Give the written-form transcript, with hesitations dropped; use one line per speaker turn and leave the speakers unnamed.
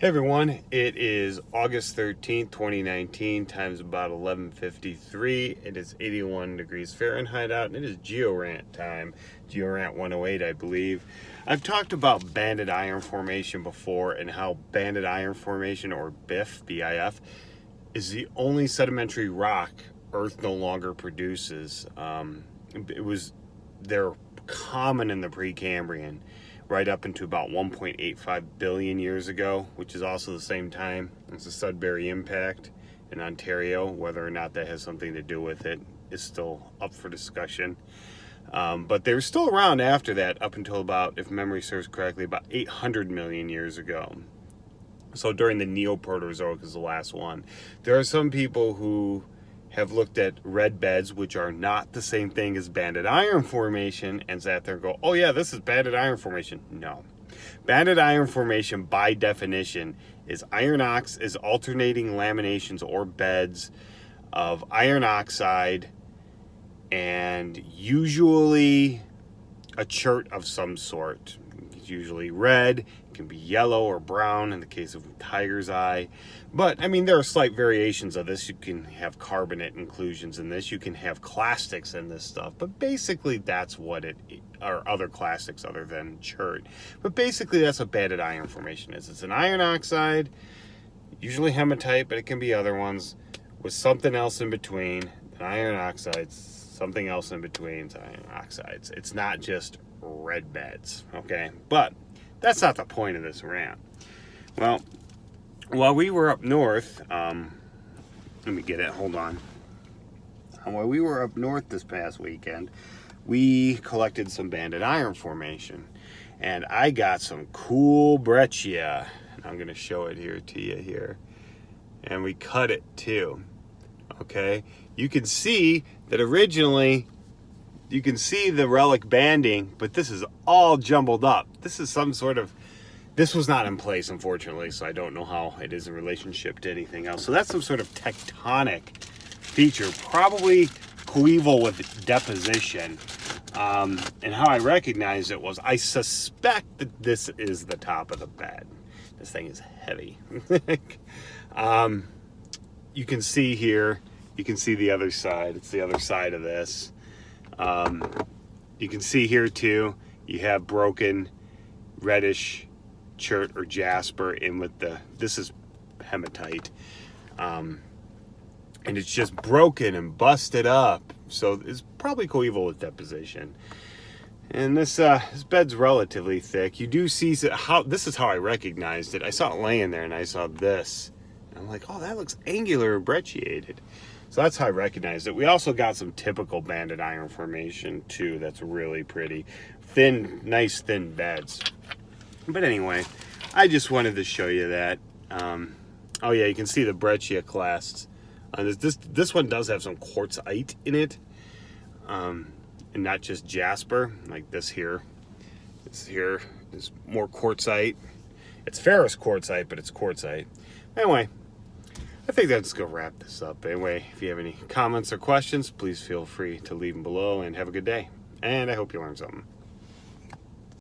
Hey everyone, it is August 13th, 2019, time's about 11:53. It is 81 degrees Fahrenheit out, and it is Geo Rant time. Geo Rant 108, I believe. I've talked about banded iron formation before and how banded iron formation, or BIF, B-I-F, is the only sedimentary rock Earth no longer produces. They're common in the Precambrian, right up into about 1.85 billion years ago, which is also the same time as the Sudbury impact in Ontario. Whether or not that has something to do with it is still up for discussion. But they were still around after that, up until about, if memory serves correctly, about 800 million years ago. So during the Neoproterozoic is the last one. There are some people who have looked at red beds, which are not the same thing as banded iron formation, and sat there and go, oh yeah, this is banded iron formation. No. Banded iron formation, by definition, is alternating laminations or beds of iron oxide and usually a chert of some sort. It's usually red, it can be yellow or brown in the case of tiger's eye. But, I mean, there are slight variations of this. You can have carbonate inclusions in this. You can have clastics in this stuff. But basically, that's what it is, or other clastics other than chert. But basically, that's what banded iron formation is. It's an iron oxide, usually hematite, but it can be other ones, with something else in between. An iron oxide, something else in between, iron oxides. It's not just red beds, okay? But that's not the point of this rant. Well, while we were up north, let me get it, hold on. While we were up north this past weekend, we collected some banded iron formation, and I got some cool breccia. I'm going to show it here to you here. And we cut it too, okay? You can see that originally, you can see the relic banding, but this is all jumbled up. This is some sort of, this was not in place, unfortunately, so I don't know how it is in relationship to anything else. So that's some sort of tectonic feature, probably coeval with deposition. And how I recognized it was, I suspect that this is the top of the bed. This thing is heavy. You can see here, you can see the other side. It's the other side of this. You can see here too, you have broken reddish chert or jasper in with this is hematite. And it's just broken and busted up. So it's probably coeval with deposition. And this bed's relatively thick. You do see this is how I recognized it. I saw it laying there and I saw this. And I'm like, oh, that looks angular and brecciated. So that's how I recognized it. We also got some typical banded iron formation too. That's really pretty. Thin, nice thin beds. But anyway, I just wanted to show you that. Oh yeah, you can see the breccia clasts. This one does have some quartzite in it. And not just jasper, like this here. This here is more quartzite. It's ferrous quartzite, but it's quartzite. Anyway, I think that's going to wrap this up. Anyway, if you have any comments or questions, please feel free to leave them below, and have a good day. And I hope you learned something.